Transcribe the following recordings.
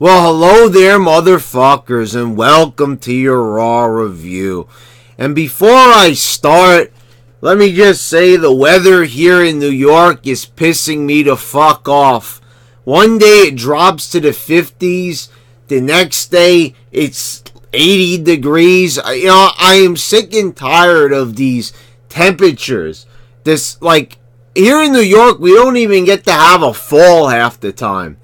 Well, hello there, motherfuckers, and welcome to your Raw review. And before I start, let me just say the weather here in New York is pissing me the fuck off. One day it drops to the 50s, the next day it's 80 degrees. I am sick and tired of these temperatures. Here in New York, we don't even get to have a fall half the time.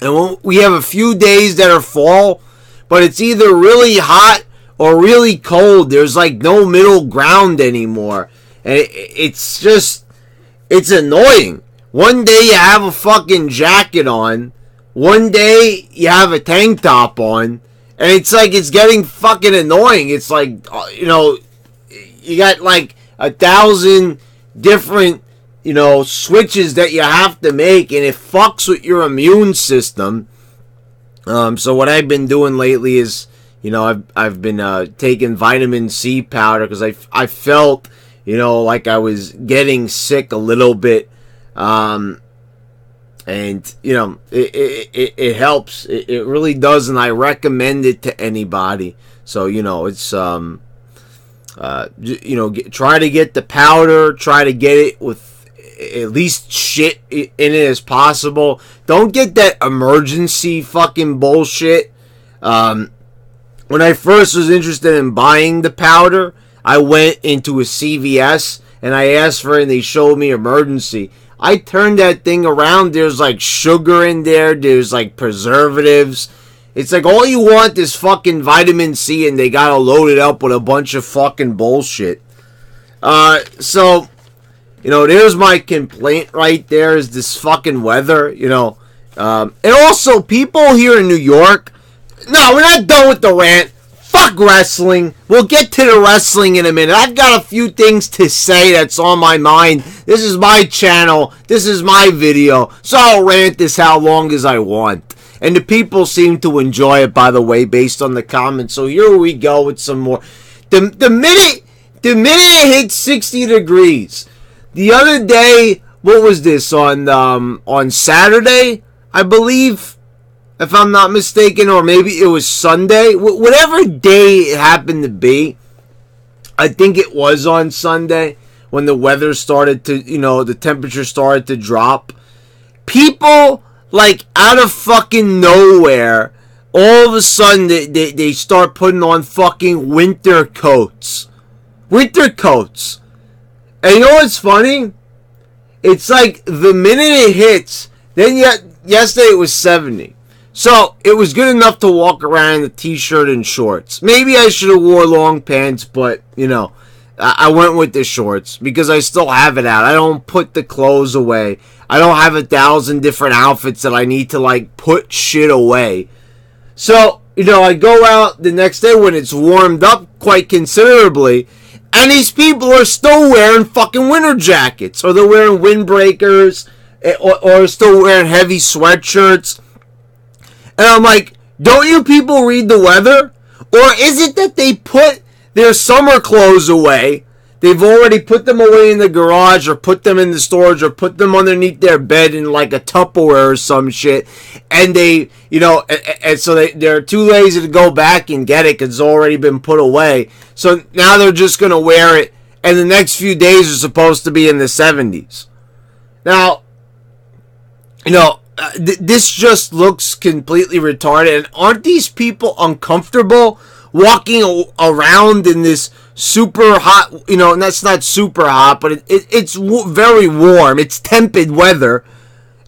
And we have a few days that are fall, but it's either really hot or really cold. There's like no middle ground anymore. And it's annoying. One day you have a fucking jacket on. One day you have a tank top on. And it's getting fucking annoying. It's like, you got like 1,000 different switches that you have to make, and it fucks with your immune system. So what I've been doing lately is, I've been taking vitamin C powder because I felt, like I was getting sick a little bit, and it helps. It really does, and I recommend it to anybody. So it's try to get the powder. Try to get it with at least shit in it as possible. Don't get that emergency fucking bullshit. When I first was interested in buying the powder, I went into a CVS and I asked for it and they showed me emergency. I turned that thing around. There's like sugar in there. There's like preservatives. It's like all you want is fucking vitamin C and they gotta load it up with a bunch of fucking bullshit. So there's my complaint right there, is this fucking weather, and also people here in New York. No, we're not done with the rant. Fuck wrestling. We'll get to the wrestling in a minute. I've got a few things to say that's on my mind. This is my channel. This is my video. So I'll rant this how long as I want. And the people seem to enjoy it, by the way, based on the comments. So here we go with some more. The minute it hits 60 degrees. The other day, what was this, on Saturday, I believe, if I'm not mistaken, or maybe it was Sunday, whatever day it happened to be, I think it was on Sunday, when the weather started to, the temperature started to drop. People, like, out of fucking nowhere, all of a sudden, they start putting on fucking winter coats. Winter coats. And you know what's funny? It's like the minute it hits, then yesterday it was 70. So it was good enough to walk around in a t-shirt and shorts. Maybe I should have wore long pants, but, I went with the shorts because I still have it out. I don't put the clothes away. I don't have 1,000 different outfits that I need to, like, put shit away. So, I go out the next day when it's warmed up quite considerably, and these people are still wearing fucking winter jackets. Or they're wearing windbreakers. Or still wearing heavy sweatshirts. And I'm like, don't you people read the weather? Or is it that they put their summer clothes away? They've already put them away in the garage. Or put them in the storage. Or put them underneath their bed in like a Tupperware or some shit. And they, and so they're too lazy to go back and get it because it's already been put away. So now they're just going to wear it, and the next few days are supposed to be in the 70s. Now, this just looks completely retarded, and aren't these people uncomfortable walking around in this super hot, that's not super hot, but it's very warm, it's tempered weather,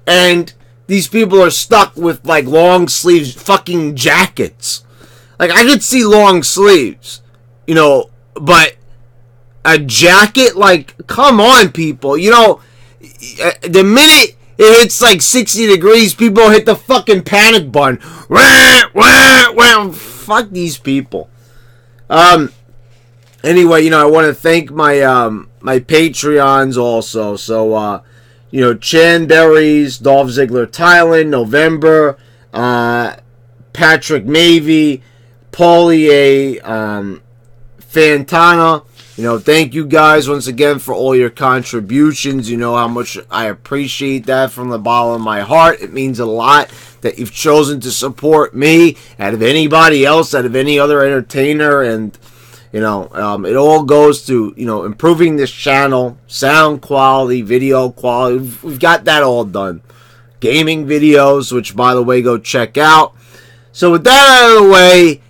and these people are stuck with, like, long sleeves fucking jackets. Like, I could see long sleeves. But a jacket, like, come on, people. The minute it hits like 60 degrees, people hit the fucking panic button. Fuck these people. Anyway, I want to thank my my Patreons also. So, Chanberries, Dolph Ziggler, Thailand, November, Patrick Mavey, Paulie, Fantana. Thank you guys once again for all your contributions. You know how much I appreciate that from the bottom of my heart. It means a lot that you've chosen to support me out of anybody else, out of any other entertainer. And, it all goes to, improving this channel, sound quality, video quality. We've got that all done. Gaming videos, which, by the way, go check out. So with that out of the way,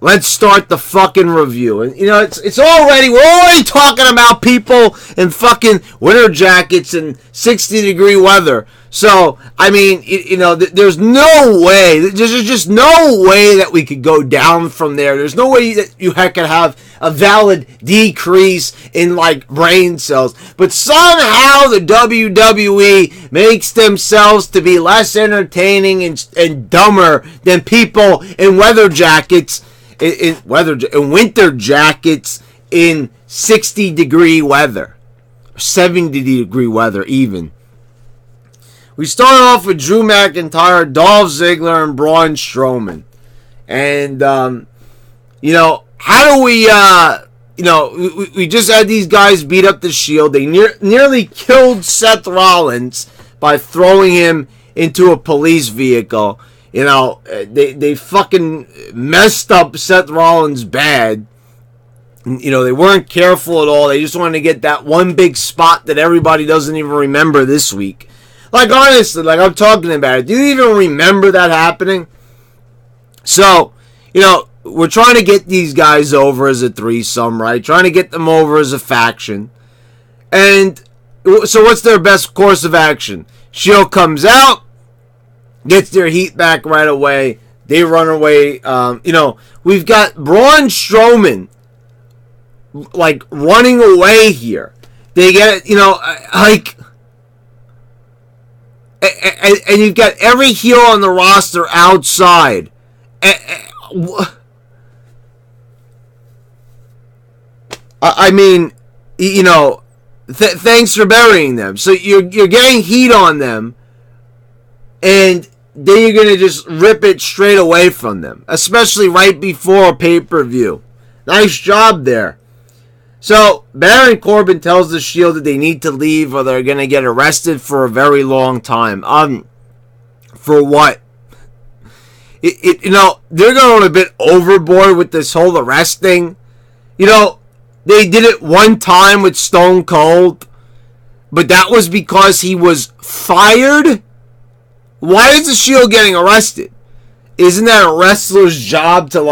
let's start the fucking review. And, we're already talking about people in fucking winter jackets and 60-degree weather. So, I mean, there's no way, there's just no way that we could go down from there. There's no way that you could have a valid decrease in, brain cells. But somehow the WWE makes themselves to be less entertaining and dumber than people in weather jackets, in winter jackets in 60-degree weather, 70-degree weather even. We start off with Drew McIntyre, Dolph Ziggler, and Braun Strowman. And, how do we, we just had these guys beat up the Shield. They nearly killed Seth Rollins by throwing him into a police vehicle. They fucking messed up Seth Rollins bad. They weren't careful at all. They just wanted to get that one big spot that everybody doesn't even remember this week. Honestly, I'm talking about it. Do you even remember that happening? So, we're trying to get these guys over as a threesome, right? Trying to get them over as a faction. And so what's their best course of action? Shield comes out, gets their heat back right away. They run away. We've got Braun Strowman, running away here. They get, and you've got every heel on the roster outside. I mean, thanks for burying them. So you're getting heat on them, and then you're going to just rip it straight away from them, especially right before a pay-per-view. Nice job there. So, Baron Corbin tells the Shield that they need to leave or they're going to get arrested for a very long time. For what? They're going a bit overboard with this whole arrest thing. They did it one time with Stone Cold, but that was because he was fired. Why is the Shield getting arrested? Isn't that a wrestler's job to,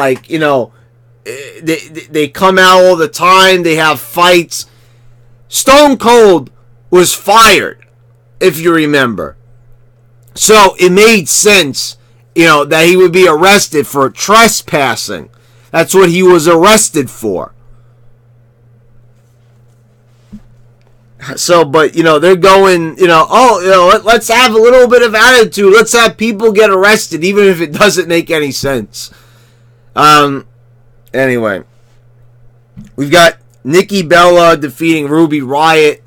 They come out all the time. They have fights. Stone Cold was fired, if you remember. So it made sense, that he would be arrested for trespassing. That's what he was arrested for. So, but, they're going, let's have a little bit of attitude. Let's have people get arrested, even if it doesn't make any sense. Anyway, we've got Nikki Bella defeating Ruby Riott.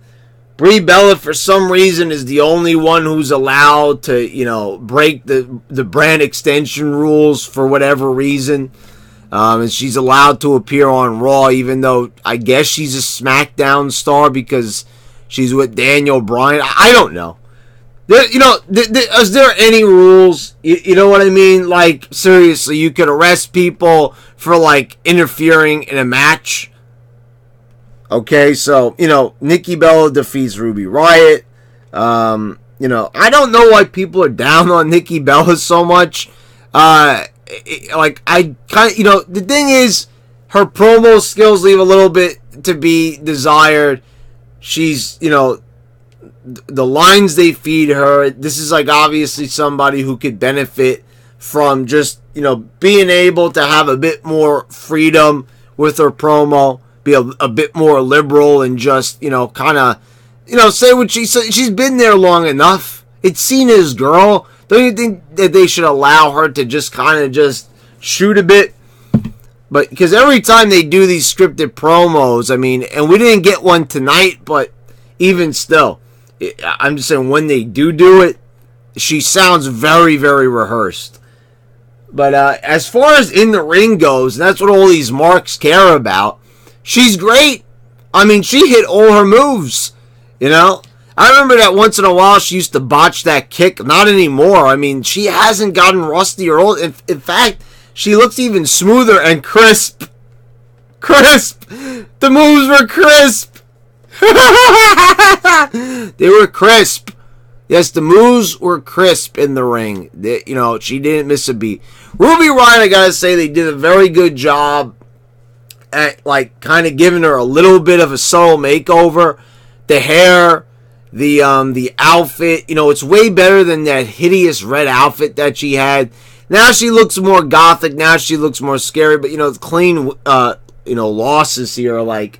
Brie Bella, for some reason, is the only one who's allowed to, break the brand extension rules for whatever reason. And she's allowed to appear on Raw, even though I guess she's a SmackDown star because she's with Daniel Bryan. I don't know. Is there any rules? You know what I mean? Seriously, you could arrest people for, interfering in a match. Okay, so, Nikki Bella defeats Ruby Riott. I don't know why people are down on Nikki Bella so much. The thing is, her promo skills leave a little bit to be desired. She's, the lines they feed her, this is obviously somebody who could benefit from just, being able to have a bit more freedom with her promo, be a bit more liberal and just, kind of, say what she said. She's been there long enough. It's Cena's girl. Don't you think that they should allow her to just kind of just shoot a bit? But because every time they do these scripted promos, I mean, and we didn't get one tonight, but even still, I'm just saying when they do it, she sounds very, very rehearsed. But as far as in the ring goes, and that's what all these marks care about, she's great. I mean, she hit all her moves, I remember that once in a while she used to botch that kick. Not anymore. I mean, she hasn't gotten rusty or old. In fact, she looks even smoother and crisp. Crisp! The moves were crisp! They were crisp. Yes, the moves were crisp in the ring. She didn't miss a beat. Ruby Riott, I gotta say, they did a very good job at, like, kind of giving her a little bit of a subtle makeover. The hair, the outfit, it's way better than that hideous red outfit that she had. Now she looks more gothic. Now she looks more scary. But, it's clean, losses here. Like,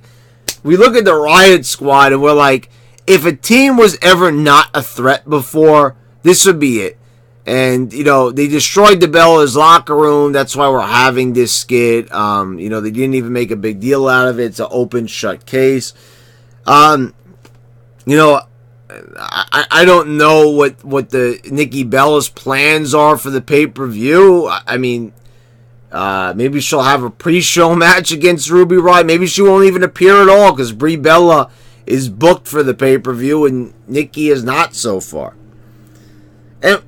we look at the Riott Squad and we're like, if a team was ever not a threat before, this would be it. And, they destroyed the Bella's locker room. That's why we're having this skit. They didn't even make a big deal out of it. It's an open, shut case. I don't know what the Nikki Bella's plans are for the pay-per-view. I mean, maybe she'll have a pre-show match against Ruby Riott. Maybe she won't even appear at all because Brie Bella is booked for the pay-per-view and Nikki is not so far. And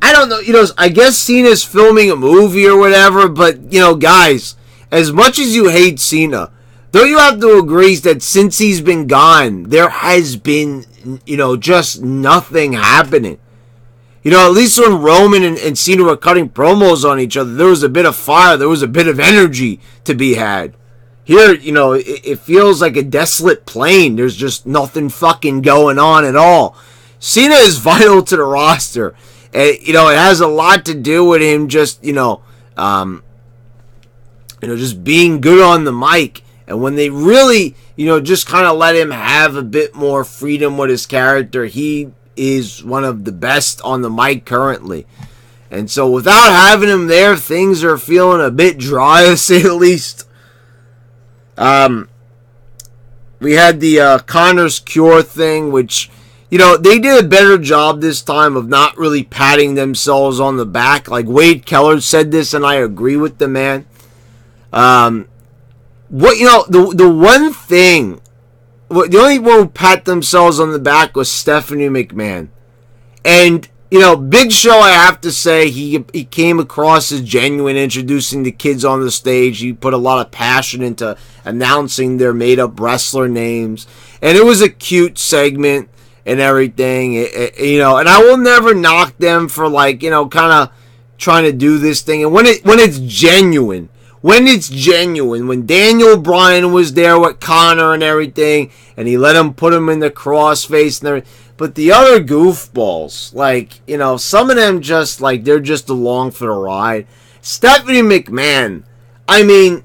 I don't know, I guess Cena's filming a movie or whatever, but, guys, as much as you hate Cena, don't you have to agree that since he's been gone, there has been, just nothing happening? At least when Roman and Cena were cutting promos on each other, there was a bit of fire, there was a bit of energy to be had. Here, it feels like a desolate plain. There's just nothing fucking going on at all. Cena is vital to the roster. And, it has a lot to do with him just, just being good on the mic. And when they really, just kind of let him have a bit more freedom with his character, he is one of the best on the mic currently. And so without having him there, things are feeling a bit dry, to say the least. We had the Connor's Cure thing, which, they did a better job this time of not really patting themselves on the back. Like Wade Keller said this, and I agree with the man. The one thing, the only one who pat themselves on the back was Stephanie McMahon. And, Big Show, I have to say, he came across as genuine, introducing the kids on the stage. He put a lot of passion into announcing their made-up wrestler names. And it was a cute segment and everything, and I will never knock them for, like, kind of trying to do this thing. And when it's genuine, when Daniel Bryan was there with Connor and everything, and he let him put him in the crossface and everything. But the other goofballs, like, some of them just, like, they're just along for the ride. Stephanie McMahon, I mean,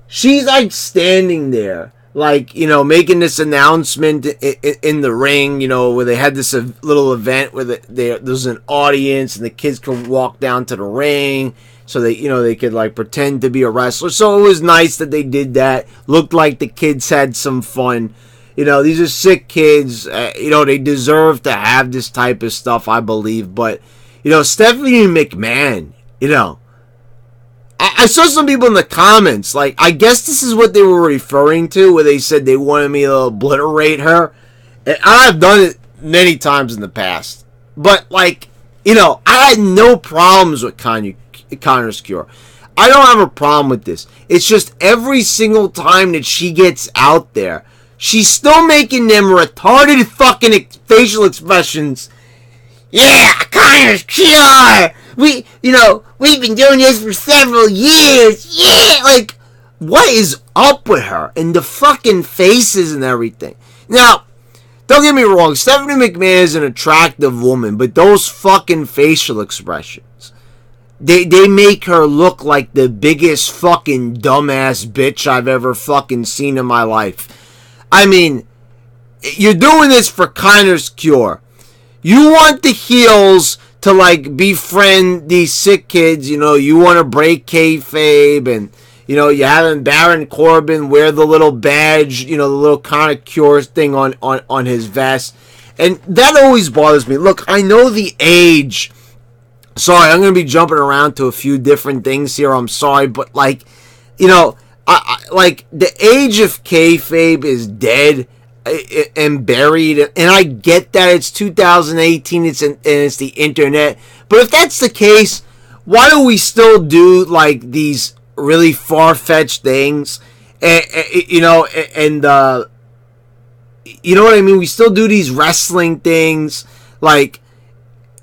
she's, like, standing there, like, making this announcement in the ring, where they had this little event where there's an audience and the kids could walk down to the ring. So they could, like, pretend to be a wrestler. So it was nice that they did that. Looked like the kids had some fun. These are sick kids. They deserve to have this type of stuff, I believe. But, Stephanie McMahon, I saw some people in the comments, like, I guess this is what they were referring to, where they said they wanted me to obliterate her. And I've done it many times in the past. But, like, I had no problems with Connor's Cure. I don't have a problem with this. It's just every single time that she gets out there, she's still making them retarded fucking facial expressions. Yeah, Connor's Cure! We've been doing this for several years. Yeah! Like, what is up with her? And the fucking faces and everything. Now, don't get me wrong, Stephanie McMahon is an attractive woman, but those fucking facial expressions, they make her look like the biggest fucking dumbass bitch I've ever fucking seen in my life. I mean, you're doing this for Connor's Cure. You want the heels to, like, befriend these sick kids, you want to break kayfabe, and, you're having Baron Corbin wear the little badge, the little Connor Cure thing on his vest. And that always bothers me. Look, I know the age. Sorry, I'm going to be jumping around to a few different things here. I'm sorry, but, like, I like, the age of kayfabe is dead. and buried, and I get that it's 2018, and it's the internet, but if that's the case, why do we still do like these really far-fetched things, and you know what I mean? We still do these wrestling things, like,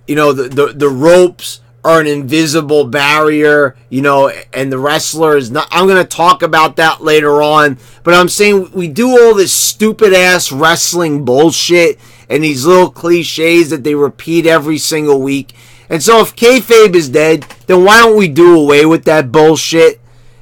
you know, the ropes are an invisible barrier, you know, and the wrestler is not. I'm going to talk about that later on, but I'm saying we do all this stupid ass wrestling bullshit and these little cliches that they repeat every single week. And so if kayfabe is dead, then why don't we do away with that bullshit?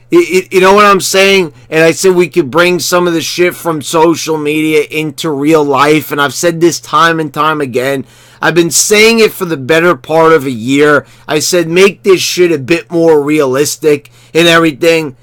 You know what I'm saying? And I said we could bring some of the shit from social media into real life, and I've said this time and time again. I've been saying it for the better part of a year. I said make this shit a bit more realistic and everything.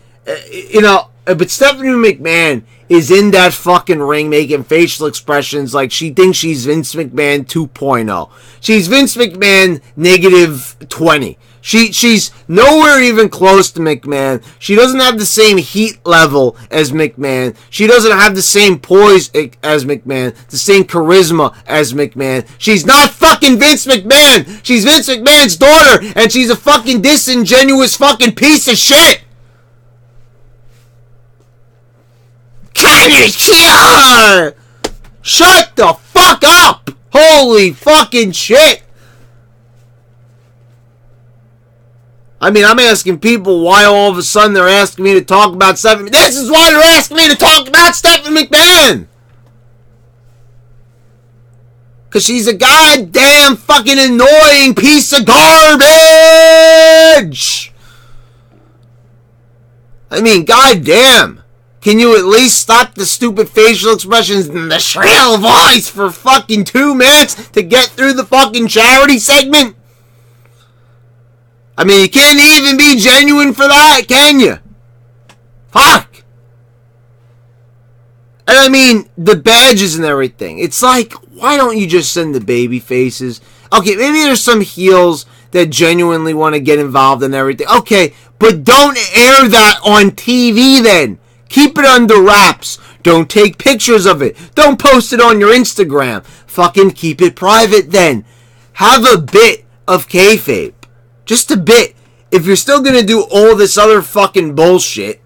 You know, but Stephanie McMahon is in that fucking ring making facial expressions like she thinks she's Vince McMahon 2.0. She's Vince McMahon negative 20. She's nowhere even close to McMahon. She doesn't have the same heat level as McMahon. She doesn't have the same poise as McMahon, the same charisma as McMahon. She's not fucking Vince McMahon. She's Vince McMahon's daughter, and she's a fucking disingenuous fucking piece of shit. Can you hear her? Shut the fuck up! Holy fucking shit! I mean, I'm asking people why all of a sudden they're asking me to talk about Stephanie. This is why they're asking me to talk about Stephanie McMahon. Because she's a goddamn fucking annoying piece of garbage. I mean, goddamn. Can you at least stop the stupid facial expressions and the shrill voice for fucking 2 minutes to get through the fucking charity segment? I mean, you can't even be genuine for that, can you? Fuck! And I mean, the badges and everything. It's like, why don't you just send the baby faces? Okay, maybe there's some heels that genuinely want to get involved in everything. Okay, but don't air that on TV then. Keep it under wraps. Don't take pictures of it. Don't post it on your Instagram. Fucking keep it private then. Have a bit of kayfabe. Just a bit. If you're still going to do all this other fucking bullshit,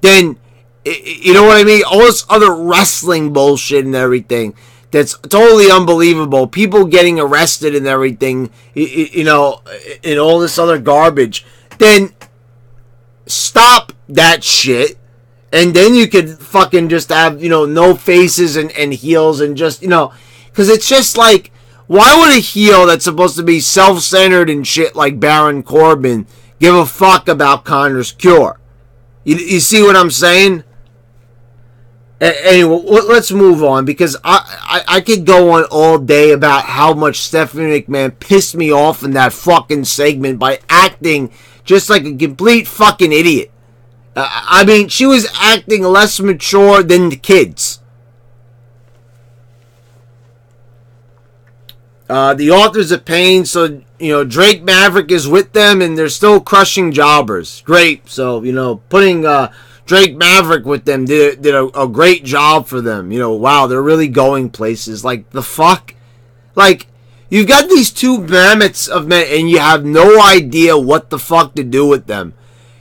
then, you know what I mean? All this other wrestling bullshit and everything that's totally unbelievable. People getting arrested and everything, you know, and all this other garbage. Then stop that shit. And then you could fucking just have, you know, no faces and heels and just, you know, because it's just like, why would a heel that's supposed to be self-centered and shit like Baron Corbin give a fuck about Connor's cure? You see what I'm saying? Anyway, let's move on, because I could go on all day about how much Stephanie McMahon pissed me off in that fucking segment by acting just like a complete fucking idiot. I mean, she was acting less mature than the kids. The Authors of Pain, so, you know, Drake Maverick is with them and they're still crushing jobbers. Great. So, you know, putting Drake Maverick with them did a great job for them. You know, wow, they're really going places. Like, the fuck? Like, you've got these 2 mammoths of men and you have no idea what the fuck to do with them.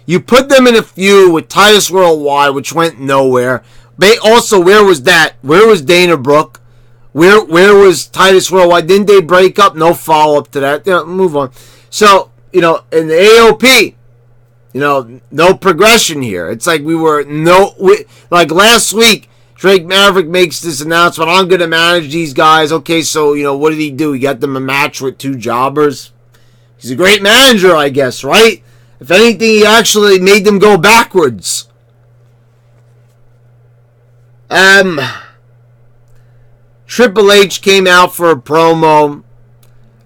You put them in a feud with Titus Worldwide, which went nowhere. Also, where was that? Where was Dana Brooke? Where was Titus Worldwide? Didn't they break up? No follow-up to that. You know, move on. So, you know, in the AOP, you know, no progression here. It's like like last week, Drake Maverick makes this announcement, I'm going to manage these guys. Okay, so, you know, what did he do? He got them a match with 2 jobbers. He's a great manager, I guess, right? If anything, he actually made them go backwards. Triple H came out for a promo.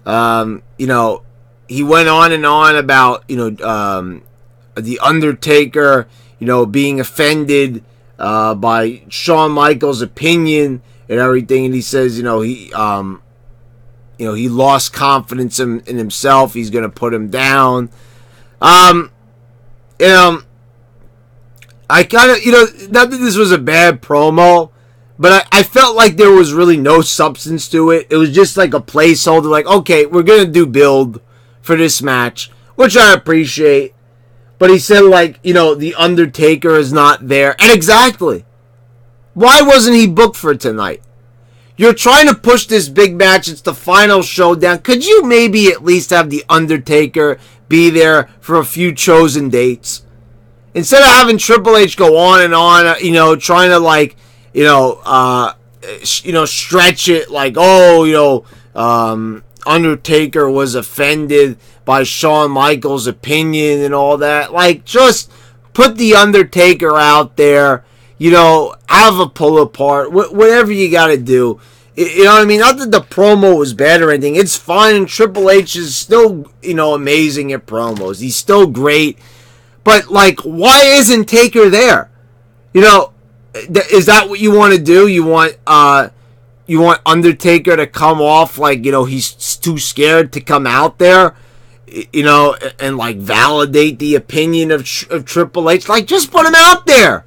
You know, he went on and on about, you know, The Undertaker, you know, being offended by Shawn Michaels' opinion and everything. And he says, you know, he lost confidence in himself. He's going to put him down. You know, I kind of, you know, not that this was a bad promo, But I felt like there was really no substance to it. It was just like a placeholder. Like, okay, we're going to do build for this match, which I appreciate. But he said, like, you know, The Undertaker is not there. And exactly. Why wasn't he booked for tonight? You're trying to push this big match. It's the final showdown. Could you maybe at least have The Undertaker be there for a few chosen dates? Instead of having Triple H go on and on, you know, trying to, like, stretch it like, oh, Undertaker was offended by Shawn Michaels' opinion and all that. Like, just put The Undertaker out there, you know, have a pull apart, whatever you got to do. You know what I mean? Not that the promo was bad or anything. It's fine, and Triple H is still, you know, amazing at promos. He's still great. But, like, why isn't Taker there? You know, is that what you want to do? You want Undertaker to come off like, you know, he's too scared to come out there, you know, and like validate the opinion of Triple H? Like, just put him out there.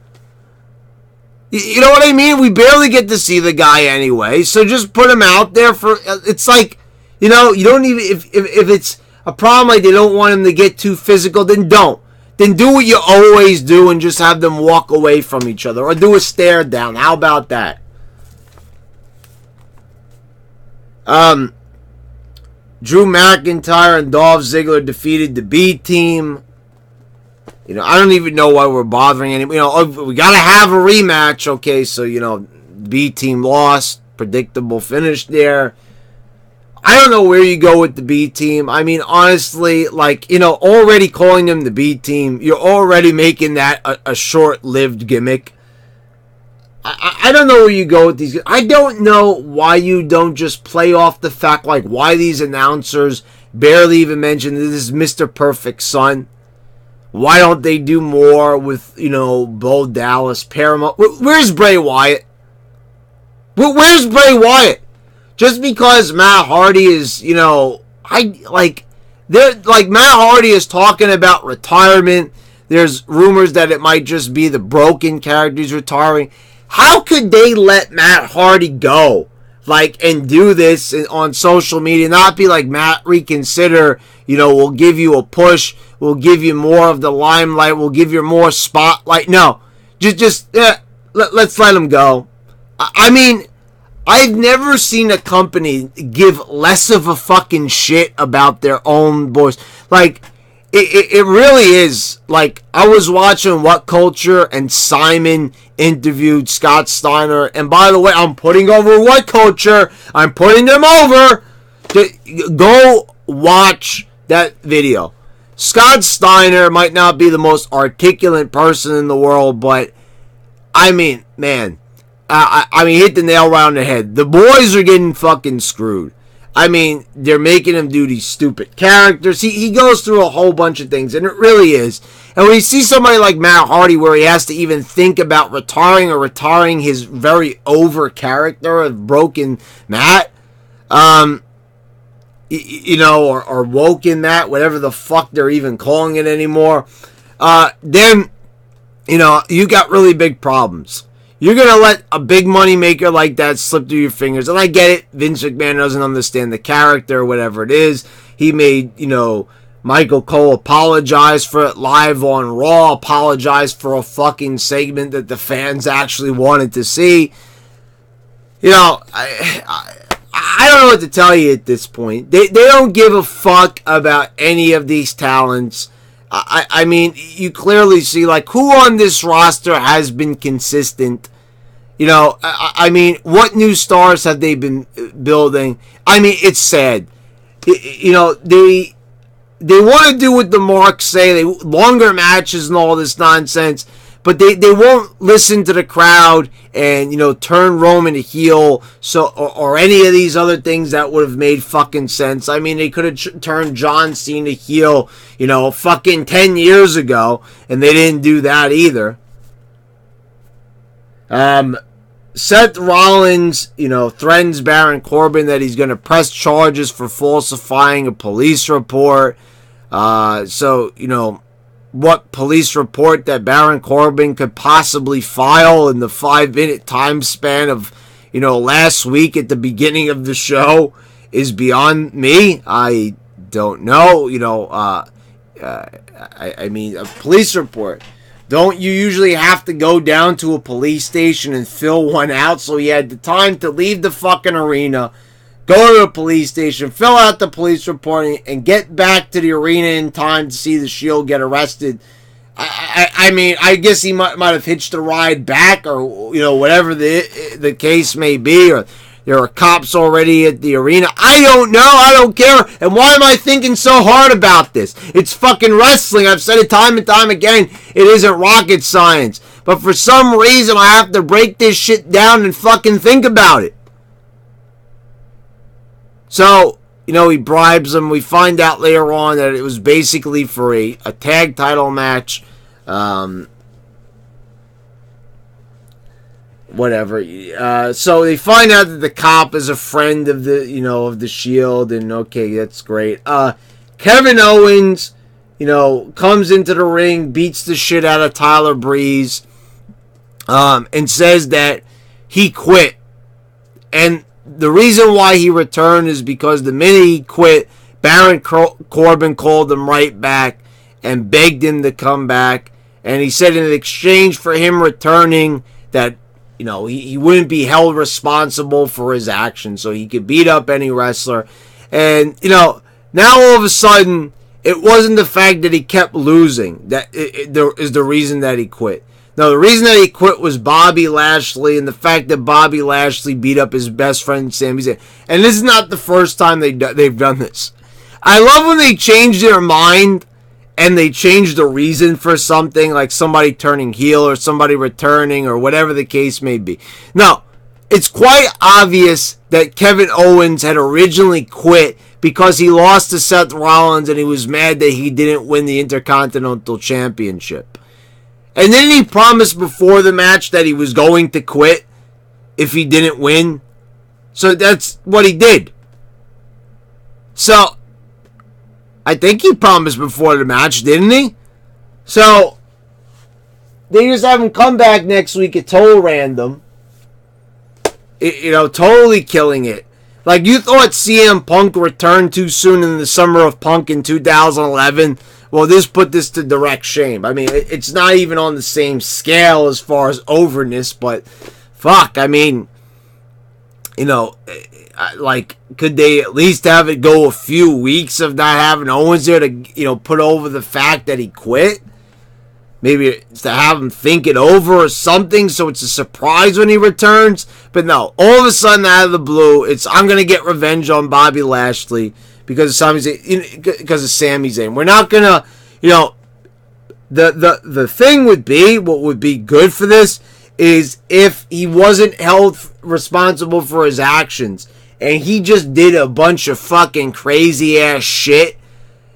You know what I mean? We barely get to see the guy anyway, so just put him out there for. It's like, you know, you don't even if it's a problem like they don't want him to get too physical, then don't. Then do what you always do and just have them walk away from each other. Or do a stare down. How about that? Drew McIntyre and Dolph Ziggler defeated the B team. You know, I don't even know why we're bothering anymore. You know, we got to have a rematch. Okay, so, you know, B team lost. Predictable finish there. I don't know where you go with the B team. I mean, honestly, like, you know, already calling them the B team, you're already making that a short-lived gimmick. I don't know where you go with these. I don't know why you don't just play off the fact, like, why these announcers barely even mention this is Mr. Perfect's son. Why don't they do more with, you know, Bo Dallas, Paramount? Where's Bray Wyatt? Where's Bray Wyatt? Just because Matt Hardy is, you know, Matt Hardy is talking about retirement. There's rumors that it might just be the Broken characters retiring. How could they let Matt Hardy go, like, and do this on social media? Not be like, Matt, reconsider. You know, we'll give you a push. We'll give you more of the limelight. We'll give you more spotlight. No, let's let him go. I mean, I've never seen a company give less of a fucking shit about their own boys. Like, it really is. Like, I was watching What Culture, and Simon interviewed Scott Steiner. And by the way, I'm putting over What Culture. I'm putting them over. Go watch that video. Scott Steiner might not be the most articulate person in the world, but, I mean, man. I mean, hit the nail right on the head. The boys are getting fucking screwed. I mean, they're making him do these stupid characters. He goes through a whole bunch of things, and it really is. And when you see somebody like Matt Hardy, where he has to even think about retiring his very over character of Broken Matt, you know, or Woken Matt, whatever the fuck they're even calling it anymore, then, you know, you got really big problems. You're going to let a big money maker like that slip through your fingers. And I get it. Vince McMahon doesn't understand the character or whatever it is. He made, you know, Michael Cole apologize for it live on Raw. Apologize for a fucking segment that the fans actually wanted to see. You know, I don't know what to tell you at this point. They don't give a fuck about any of these talents. I mean, you clearly see, like, who on this roster has been consistent? You know, I mean, what new stars have they been building? I mean, it's sad. You know, they want to do what the marks say, longer matches and all this nonsense, but they won't listen to the crowd and, you know, turn Roman heel, or any of these other things that would have made fucking sense. I mean, they could have turned John Cena heel, you know, fucking 10 years ago, and they didn't do that either. Seth Rollins, you know, threatens Baron Corbin that he's going to press charges for falsifying a police report. So, you know, what police report that Baron Corbin could possibly file in the 5-minute time span of, last week at the beginning of the show is beyond me. I don't know. I mean, a police report. Don't you usually have to go down to a police station and fill one out? So he had the time to leave the fucking arena, go to the police station, fill out the police report, and get back to the arena in time to see the Shield get arrested. I mean, I guess he might have hitched a ride back, or whatever the case may be, or there are cops already at the arena. I don't know. I don't care. And why am I thinking so hard about this? It's fucking wrestling. I've said it time and time again. It isn't rocket science. But for some reason, I have to break this shit down and fucking think about it. So, he bribes him. We find out later on that it was basically for a tag title match. Whatever. So they find out that the cop is a friend of the Shield, and okay, that's great. Kevin Owens, comes into the ring, beats the shit out of Tyler Breeze, and says that he quit. And the reason why he returned is because the minute he quit, Baron Corbin called him right back and begged him to come back. And he said in exchange for him returning that, he wouldn't be held responsible for his actions, so he could beat up any wrestler. And, now all of a sudden, it wasn't the fact that he kept losing that is the reason that he quit. No, the reason that he quit was Bobby Lashley and the fact that Bobby Lashley beat up his best friend, Sami Zayn. And this is not the first time they've done this. I love when they change their mind and they change the reason for something, like somebody turning heel or somebody returning or whatever the case may be. Now, it's quite obvious that Kevin Owens had originally quit because he lost to Seth Rollins and he was mad that he didn't win the Intercontinental Championship. And then he promised before the match that he was going to quit if he didn't win. So that's what he did. So I think he promised before the match, didn't he? So they just have him come back next week at total random. Totally killing it. Like, you thought CM Punk returned too soon in the summer of Punk in 2011. Well, this put this to direct shame. I mean, it's not even on the same scale as far as overness, but fuck, I mean, like, could they at least have it go a few weeks of not having Owens there to, put over the fact that he quit? Maybe it's to have him think it over or something, so it's a surprise when he returns. But no, all of a sudden, out of the blue, I'm going to get revenge on Bobby Lashley because of Sami Zayn. We're not going to, the thing would be, what would be good for this is if he wasn't held responsible for his actions and he just did a bunch of fucking crazy ass shit.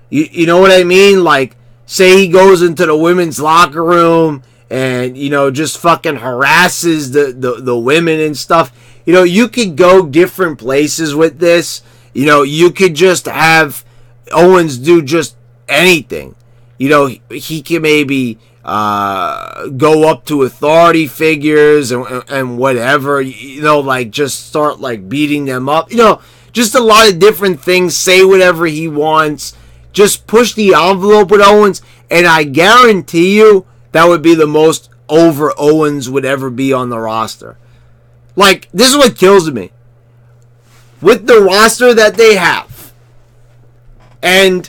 You know what I mean? Like, say he goes into the women's locker room and, just fucking harasses the women and stuff. You could go different places with this. You could just have Owens do just anything. He can maybe go up to authority figures and whatever, like just start like beating them up. Just a lot of different things. Say whatever he wants. Just push the envelope with Owens, and I guarantee you that would be the most over Owens would ever be on the roster. Like, this is what kills me. With the roster that they have, and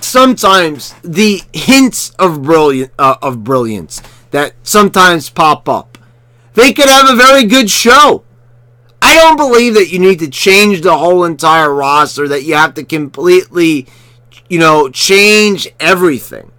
sometimes the hints of brilliance that sometimes pop up, they could have a very good show. I don't believe that you need to change the whole entire roster, that you have to completely, change everything.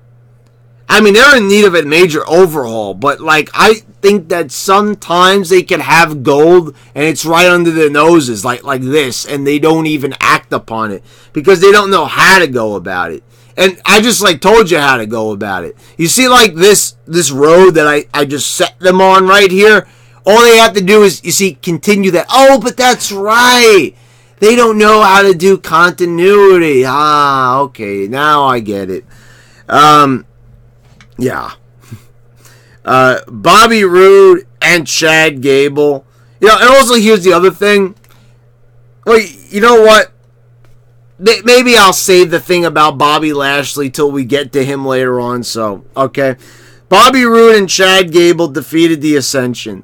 I mean, they're in need of a major overhaul, but like, I think that sometimes they can have gold and it's right under their noses, like this, and they don't even act upon it because they don't know how to go about it. And I just told you how to go about it. You see, like this road that I just set them on right here. All they have to do is, continue that. Oh, but that's right. They don't know how to do continuity. Ah, okay, now I get it. Yeah. Bobby Roode and Chad Gable. And also here's the other thing. Wait, you know what? Maybe I'll save the thing about Bobby Lashley till we get to him later on. So, okay. Bobby Roode and Chad Gable defeated the Ascension.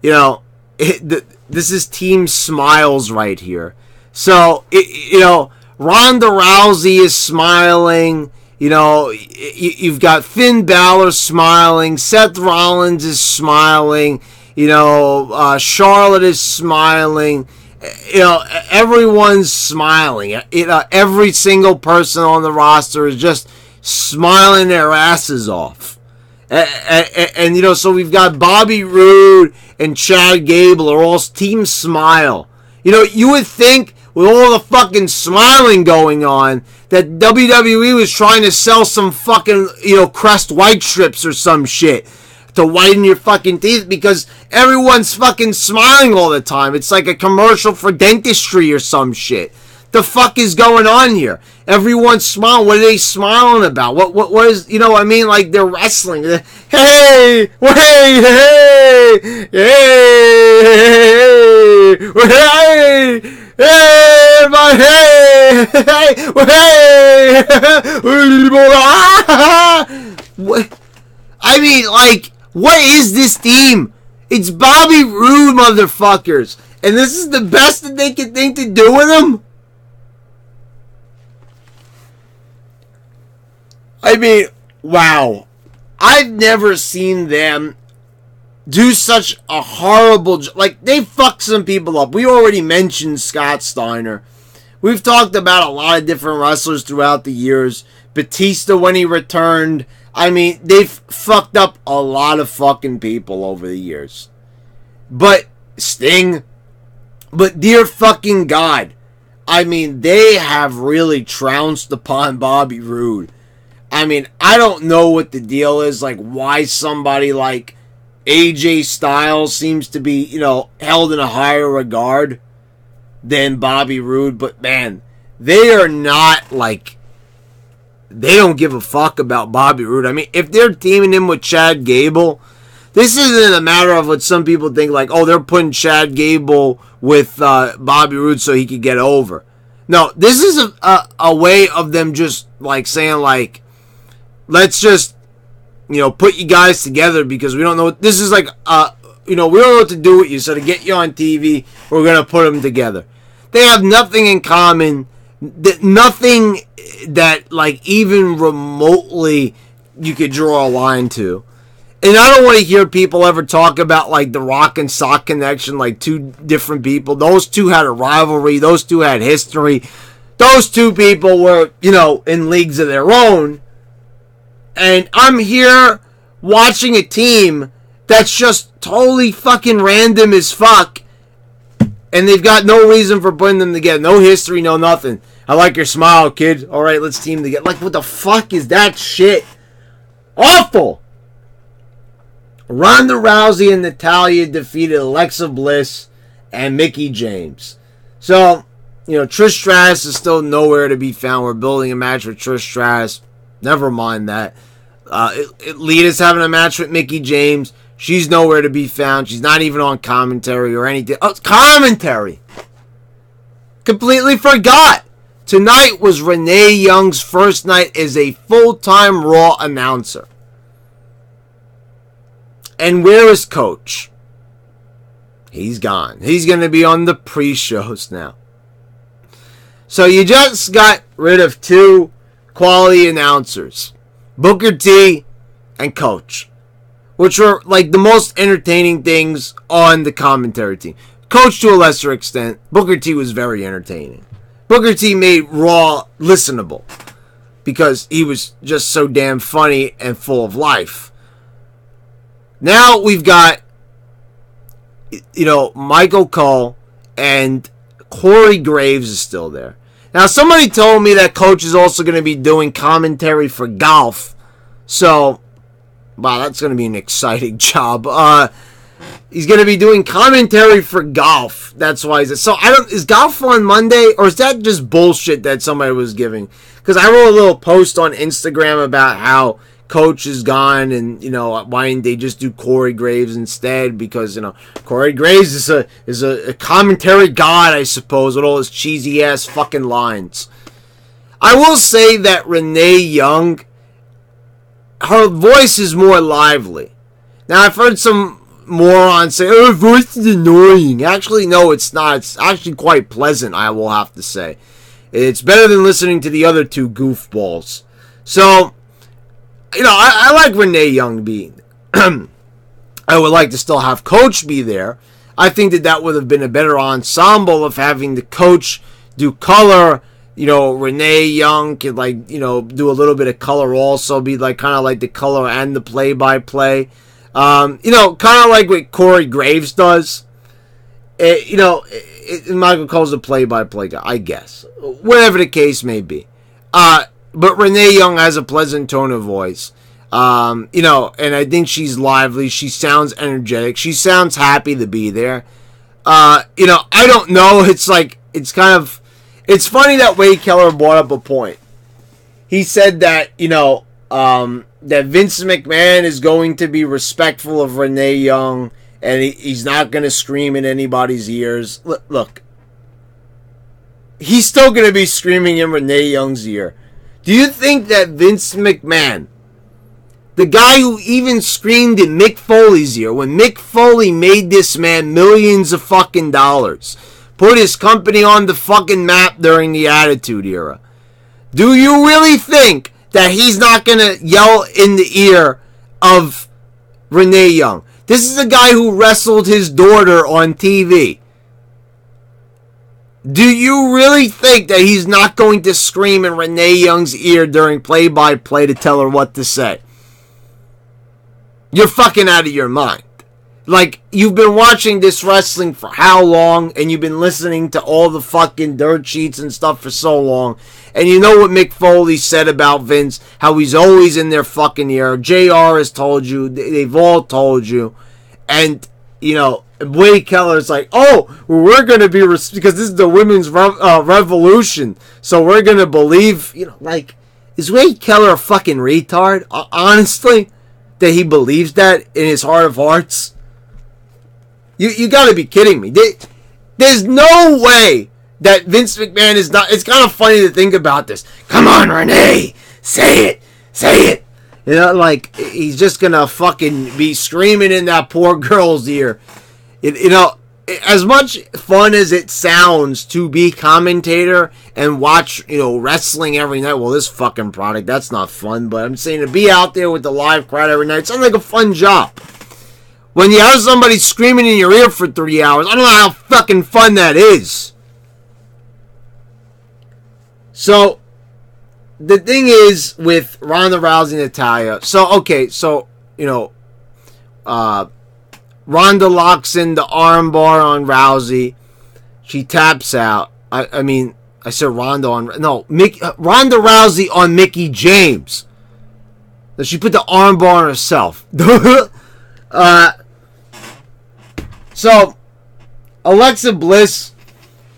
This is Team Smiles right here. So, Ronda Rousey is smiling. You've got Finn Balor smiling. Seth Rollins is smiling. Charlotte is smiling. Everyone's smiling. Every single person on the roster is just smiling their asses off. And so we've got Bobby Roode and Chad Gable are all Team Smile. You would think with all the fucking smiling going on that WWE was trying to sell some fucking, Crest white strips or some shit to whiten your fucking teeth because everyone's fucking smiling all the time. It's like a commercial for dentistry or some shit. The fuck is going on here? Everyone's smiling. What are they smiling about? What is, like they're wrestling. Hey, hey, hey, hey, hey, hey, my hey, hey, what? What is this team? It's Bobby Roode, motherfuckers. And this is the best that they can think to do with him? Wow. I've never seen them do such a horrible they fucked some people up. We already mentioned Scott Steiner. We've talked about a lot of different wrestlers throughout the years. Batista when he returned. They've fucked up a lot of fucking people over the years. But Sting. But dear fucking God. They have really trounced upon Bobby Roode. I don't know what the deal is, why somebody like AJ Styles seems to be, held in a higher regard than Bobby Roode, but man, they are not they don't give a fuck about Bobby Roode. If they're teaming him with Chad Gable, this isn't a matter of what some people think, they're putting Chad Gable with Bobby Roode so he could get over. No, this is a way of them just, saying, let's just, put you guys together because we don't know. This is we don't know what to do with you. So to get you on TV, we're going to put them together. They have nothing in common. Nothing that, even remotely you could draw a line to. And I don't want to hear people ever talk about, the Rock and Sock connection, two different people. Those two had a rivalry. Those two had history. Those two people were, in leagues of their own. And I'm here watching a team that's just totally fucking random as fuck. And they've got no reason for putting them together. No history, no nothing. I like your smile, kid. Alright, let's team together. What the fuck is that shit? Awful! Ronda Rousey and Natalya defeated Alexa Bliss and Mickie James. So, Trish Stratus is still nowhere to be found. We're building a match with Trish Stratus. Never mind that. Lita's having a match with Mickie James. She's nowhere to be found. She's not even on commentary or anything. Oh, commentary! Completely forgot. Tonight was Renee Young's first night as a full-time Raw announcer. And where is Coach? He's gone. He's going to be on the pre-shows now. So you just got rid of two quality announcers. Booker T and Coach. Which were the most entertaining things on the commentary team. Coach to a lesser extent. Booker T was very entertaining. Booker T made Raw listenable. Because he was just so damn funny and full of life. Now we've got, Michael Cole and Corey Graves is still there. Now, somebody told me that Coach is also going to be doing commentary for golf. So, wow, that's going to be an exciting job. He's going to be doing commentary for golf. That's why he's... So, is golf on Monday? Or is that just bullshit that somebody was giving? Because I wrote a little post on Instagram about how coach is gone, and why didn't they just do Corey Graves instead? Because Corey Graves is a commentary god, I suppose, with all his cheesy ass fucking lines. I will say that Renee Young, her voice is more lively. Now I've heard some morons say, "Oh, her voice is annoying." Actually, no, it's not. It's actually quite pleasant, I will have to say. It's better than listening to the other two goofballs. So, I like Renee Young being there. I would like to still have Coach be there. I think that would have been a better ensemble of having the Coach do color. Renee Young could, do a little bit of color also, be kind of like the color and the play-by-play. Kind of like what Corey Graves does. Michael Cole's a play-by-play guy, I guess. Whatever the case may be. But Renee Young has a pleasant tone of voice. And I think she's lively. She sounds energetic. She sounds happy to be there. I don't know. It's funny that Wade Keller brought up a point. He said that, that Vince McMahon is going to be respectful of Renee Young, and he's not going to scream in anybody's ears. Look, he's still going to be screaming in Renee Young's ear. Do you think that Vince McMahon, the guy who even screamed in Mick Foley's ear, when Mick Foley made this man millions of fucking dollars, put his company on the fucking map during the Attitude Era, do you really think that he's not going to yell in the ear of Renee Young? This is a guy who wrestled his daughter on TV. Do you really think that he's not going to scream in Renee Young's ear during play-by-play to tell her what to say? You're fucking out of your mind. You've been watching this wrestling for how long, and you've been listening to all the fucking dirt sheets and stuff for so long, and you know what Mick Foley said about Vince, how he's always in their fucking ear. JR has told you, they've all told you, and, Wade Keller's like, oh, we're going to be, because this is the women's revolution, so we're going to believe, is Wade Keller a fucking retard? Honestly, that he believes that in his heart of hearts? You gotta be kidding me. There's no way that Vince McMahon is not... It's kind of funny to think about this. Come on, Renee! Say it! Say it! He's just gonna fucking be screaming in that poor girl's ear. As much fun as it sounds to be commentator and watch, wrestling every night. Well, this fucking product, that's not fun. But I'm saying to be out there with the live crowd every night, it sounds like a fun job. When you have somebody screaming in your ear for 3 hours, I don't know how fucking fun that is. So, the thing is with Ronda Rousey and Natalya. Ronda locks in the armbar on Rousey. She taps out. I said Ronda on... No, Ronda Rousey on Mickie James. She put the armbar on herself. So, Alexa Bliss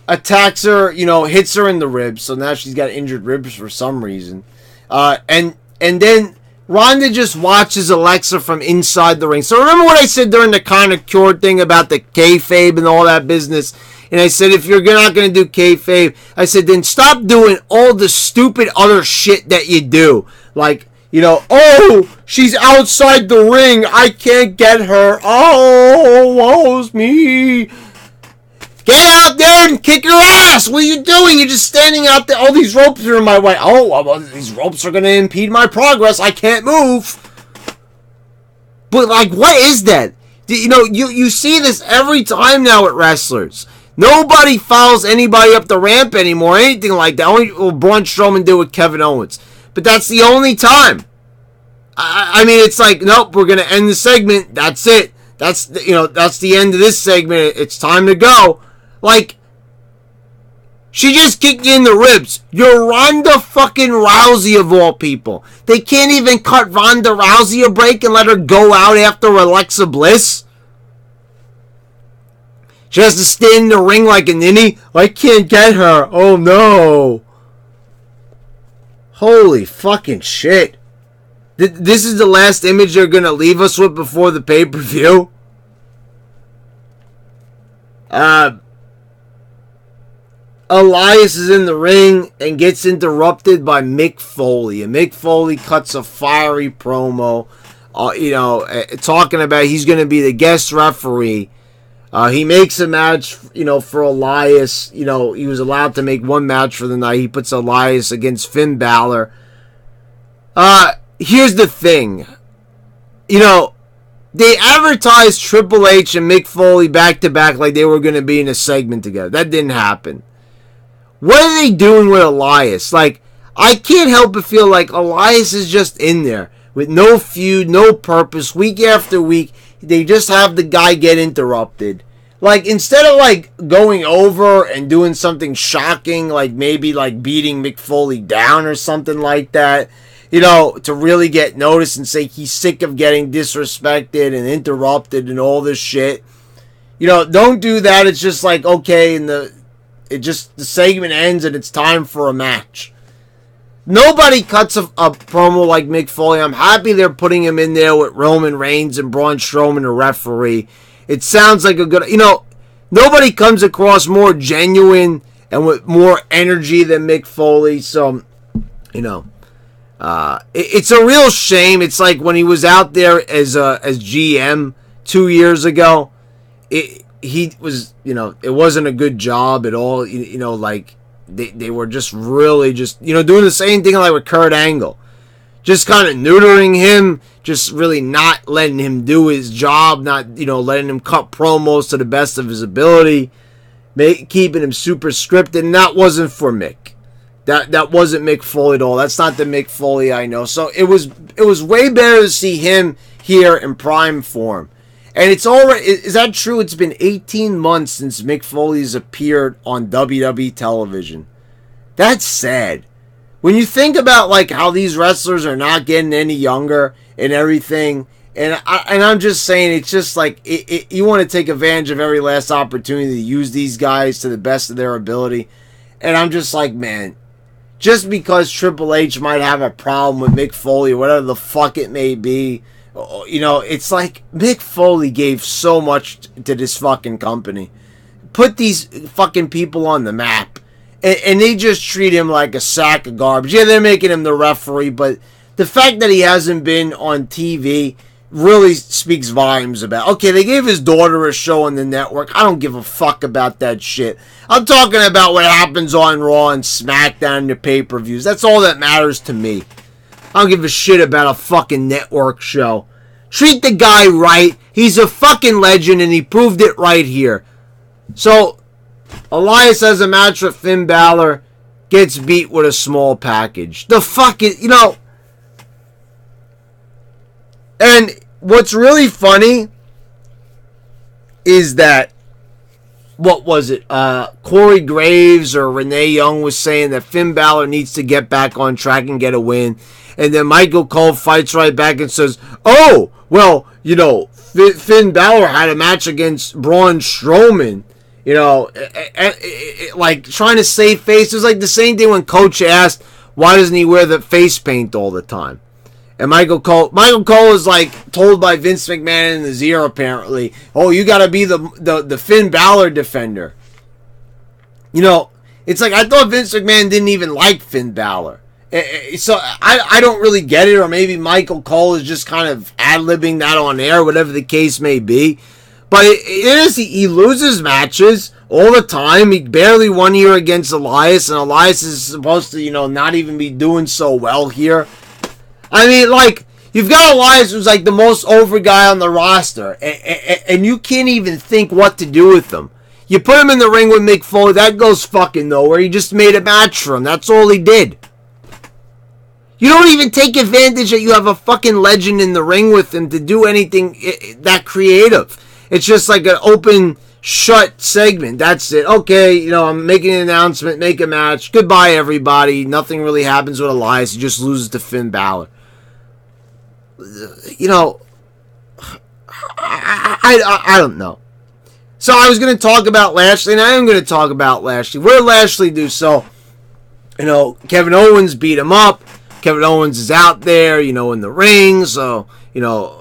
attacks her, hits her in the ribs. So now she's got injured ribs for some reason. And then Ronda just watches Alexa from inside the ring. So remember what I said during the kind of cure thing about the kayfabe and all that business? And I said, if you're not going to do kayfabe, I said, then stop doing all the stupid other shit that you do. Oh, she's outside the ring. I can't get her. Oh, woe's me. Get out there and kick her ass. What are you doing? You're just standing out there. All these ropes are in my way. Oh, well, these ropes are going to impede my progress. I can't move. But, what is that? You see this every time now with wrestlers. Nobody follows anybody up the ramp anymore. Anything like that. Only Braun Strowman did with Kevin Owens. But that's the only time. It's nope, we're going to end the segment. That's it. That's the end of this segment. It's time to go. She just kicked you in the ribs. You're Ronda fucking Rousey of all people. They can't even cut Ronda Rousey a break and let her go out after Alexa Bliss. She has to stand in the ring like a ninny. I can't get her. Oh no. Holy fucking shit. This is the last image they're going to leave us with before the pay-per-view. Elias is in the ring and gets interrupted by Mick Foley. And Mick Foley cuts a fiery promo, talking about he's going to be the guest referee. He makes a match, for Elias. He was allowed to make one match for the night. He puts Elias against Finn Balor. Here's the thing. They advertised Triple H and Mick Foley back to back like they were going to be in a segment together. That didn't happen. What are they doing with Elias? Like, I can't help but feel like Elias is just in there with no feud, no purpose. Week after week, they just have the guy get interrupted. Like, instead of, like, going over and doing something shocking, like maybe, like, beating Mick Foley down or something like that, to really get noticed and say he's sick of getting disrespected and interrupted and all this shit. Don't do that. It's just like, okay, the segment ends and it's time for a match. Nobody cuts a promo like Mick Foley. I'm happy they're putting him in there with Roman Reigns and Braun Strowman, the referee. It sounds like a good... nobody comes across more genuine and with more energy than Mick Foley. So, it's a real shame. It's like when he was out there as GM 2 years ago. He was, it wasn't a good job at all. Like they were just really just, doing the same thing like with Kurt Angle. Just kind of neutering him, just really not letting him do his job, not, letting him cut promos to the best of his ability, keeping him super scripted, and that wasn't for Mick. That wasn't Mick Foley at all. That's not the Mick Foley I know. So it was way better to see him here in prime form. And it's already, is that true? It's been 18 months since Mick Foley's appeared on WWE television. That's sad. When you think about like how these wrestlers are not getting any younger and everything, and I'm just saying, it's just like you want to take advantage of every last opportunity to use these guys to the best of their ability. And I'm just like, man, just because Triple H might have a problem with Mick Foley or whatever the fuck it may be, it's like Mick Foley gave so much to this fucking company. Put these fucking people on the map. And they just treat him like a sack of garbage. Yeah, they're making him the referee, but the fact that he hasn't been on TV really speaks volumes about. Okay, they gave his daughter a show on the network. I don't give a fuck about that shit. I'm talking about what happens on Raw and SmackDown and the pay-per-views. That's all that matters to me. I don't give a shit about a fucking network show. Treat the guy right. He's a fucking legend, and he proved it right here. So, Elias has a match with Finn Balor, gets beat with a small package. The fuck is, and what's really funny is that, what was it? Corey Graves or Renee Young was saying that Finn Balor needs to get back on track and get a win. And then Michael Cole fights right back and says, oh, well, Finn Balor had a match against Braun Strowman. Like trying to save face. It was like the same thing when Coach asked, why doesn't he wear the face paint all the time? And Michael Cole is like told by Vince McMahon in his ear apparently, oh, you got to be the Finn Balor defender. It's like I thought Vince McMahon didn't even like Finn Balor. So I don't really get it, or maybe Michael Cole is just kind of ad-libbing that on air, whatever the case may be. But he loses matches all the time. He barely won here against Elias, and Elias is supposed to, not even be doing so well here. I mean, like, you've got Elias who's like the most over guy on the roster, and you can't even think what to do with him. You put him in the ring with Mick Foley, that goes fucking nowhere. He just made a match for him. That's all he did. You don't even take advantage that you have a fucking legend in the ring with him to do anything that creative. It's just like an open, shut segment. That's it. Okay, I'm making an announcement, make a match. Goodbye, everybody. Nothing really happens with Elias. He just loses to Finn Balor. I don't know. So I was going to talk about Lashley, and I am going to talk about Lashley. What did Lashley do? So, Kevin Owens beat him up. Kevin Owens is out there, in the ring, so,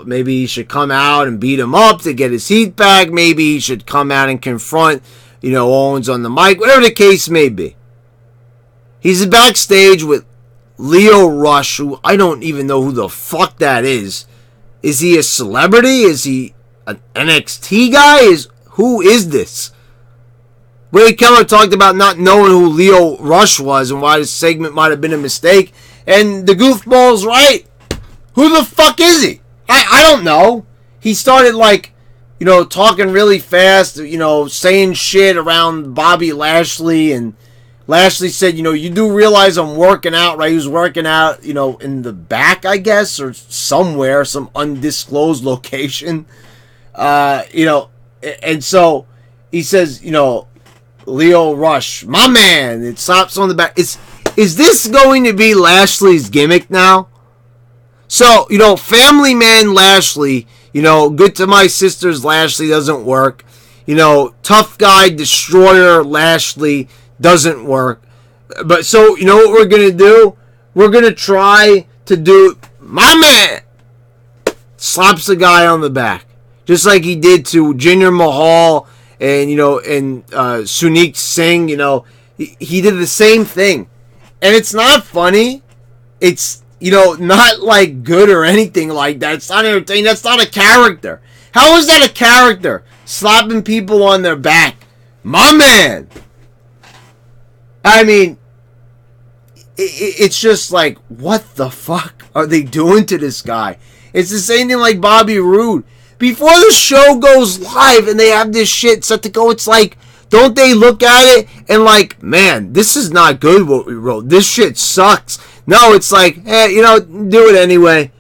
maybe he should come out and beat him up to get his heat back. Maybe he should come out and confront, Owens on the mic, whatever the case may be. He's backstage with Lio Rush, who I don't even know who the fuck that is. Is he a celebrity? Is he an NXT guy? Who is this? Wade Keller talked about not knowing who Lio Rush was and why this segment might have been a mistake. And the goofball's right. Who the fuck is he? I don't know. He started talking really fast, saying shit around Bobby Lashley. And Lashley said, you do realize I'm working out, right? He was working out, in the back, I guess, or somewhere, some undisclosed location. And so he says, Lio Rush, my man, it slaps on the back. Is this going to be Lashley's gimmick now? So, family man Lashley, good to my sisters Lashley doesn't work. Tough guy destroyer Lashley doesn't work. But so, you know what we're going to do? We're going to try to do my man. Slaps the guy on the back. Just like he did to Jinder Mahal and, and Suneet Singh, he did the same thing. And it's not funny. It's, not like good or anything like that. It's not entertaining. That's not a character. How is that a character? Slapping people on their back. My man. I mean, it's just like, what the fuck are they doing to this guy? It's the same thing like Bobby Roode. Before the show goes live and they have this shit set to go, it's like, don't they look at it and like, man, this is not good what we wrote. This shit sucks. No, it's like, hey, do it anyway.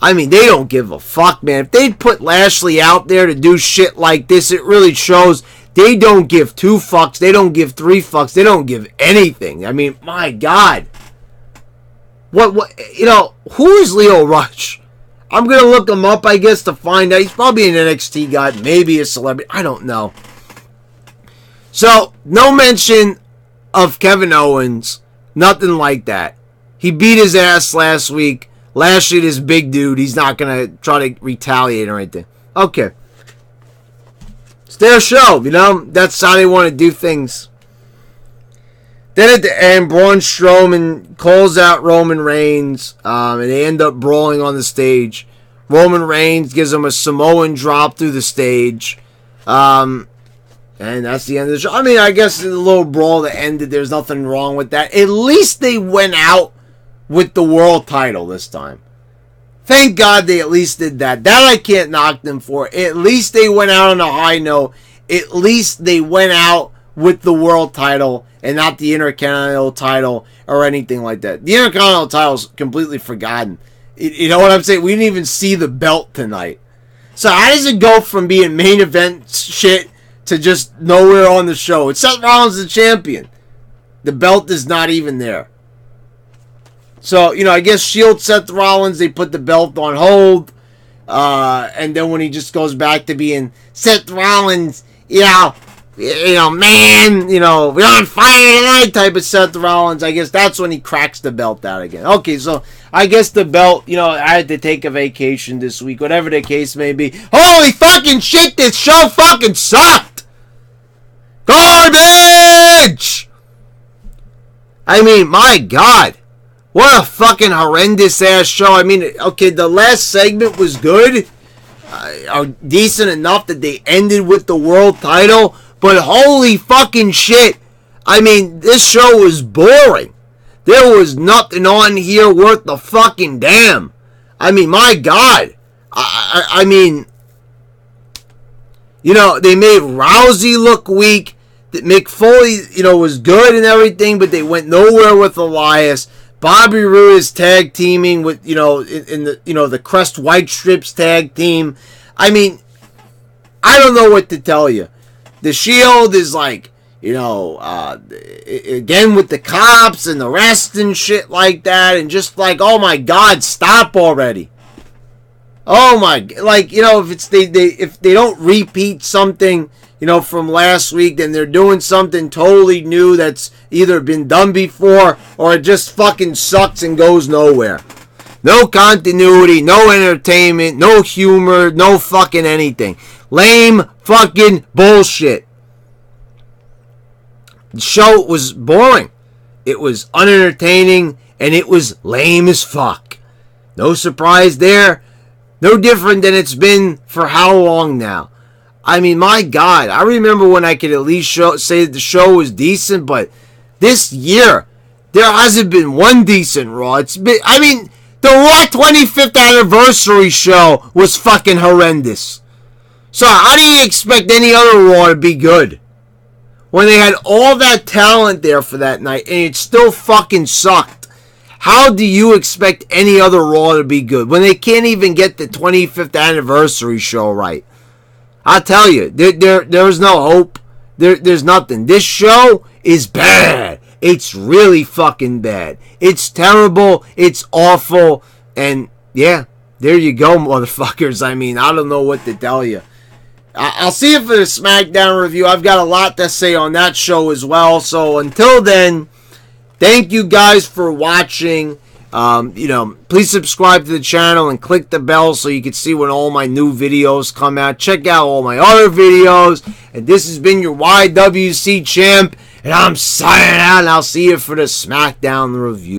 I mean, they don't give a fuck, man. If they'd put Lashley out there to do shit like this, it really shows they don't give 2 fucks. They don't give 3 fucks. They don't give anything. I mean, my God. What, who is Lio Rush? I'm going to look him up, I guess, to find out. He's probably an NXT guy, maybe a celebrity. I don't know. So, no mention of Kevin Owens. Nothing like that. He beat his ass last week. Lashley, this big dude, he's not going to try to retaliate or anything. Okay. It's their show, That's how they want to do things. Then at the end, Braun Strowman calls out Roman Reigns, and they end up brawling on the stage. Roman Reigns gives him a Samoan drop through the stage. And that's the end of the show. I mean, I guess the little brawl that ended, there's nothing wrong with that. At least they went out with the world title this time. Thank God they at least did that. That I can't knock them for. At least they went out on a high note. At least they went out with the world title and not the Intercontinental title or anything like that. The Intercontinental title is completely forgotten. You know what I'm saying? We didn't even see the belt tonight. So how does it go from being main event shit to just nowhere on the show? It's Seth Rollins the champion. The belt is not even there. So, I guess Shield Seth Rollins, they put the belt on hold. And then when he just goes back to being Seth Rollins, man, we're on fire tonight type of Seth Rollins, I guess that's when he cracks the belt out again. Okay, so I guess the belt, I had to take a vacation this week, whatever the case may be. Holy fucking shit, this show fucking sucked! Garbage! I mean, my God. What a fucking horrendous ass show. I mean, okay, the last segment was good. Decent enough that they ended with the world title. But holy fucking shit. I mean, this show was boring. There was nothing on here worth the fucking damn. I mean, my God. I mean, they made Rousey look weak. Mick Foley, was good and everything, but they went nowhere with Elias. Bobby Roode is tag teaming with, in the, the Crest White Strips tag team. I mean, I don't know what to tell you. The Shield is like, again with the cops and the rest and shit like that. And just like, oh my God, stop already. Oh my, like, you know, if they don't repeat something, you know, from last week, then they're doing something totally new that's either been done before or it just fucking sucks and goes nowhere. No continuity, no entertainment, no humor, no fucking anything. Lame fucking bullshit. The show was boring. It was unentertaining and it was lame as fuck. No surprise there. No different than it's been for how long now? I mean, my God, I remember when I could at least say that the show was decent, but this year, there hasn't been one decent Raw. It's been, I mean, the Raw 25th anniversary show was fucking horrendous. So how do you expect any other Raw to be good? When they had all that talent there for that night, and it still fucking sucked. How do you expect any other Raw to be good when they can't even get the 25th anniversary show right? I'll tell you, there's no hope. There's nothing. This show is bad. It's really fucking bad. It's terrible. It's awful. And yeah, there you go, motherfuckers. I mean, I don't know what to tell you. I'll see you for the SmackDown review. I've got a lot to say on that show as well. So until then, thank you guys for watching. You know, please subscribe to the channel and click the bell so you can see when all my new videos come out. Check out all my other videos. And this has been your YWC champ. And I'm signing out, and I'll see you for the SmackDown review.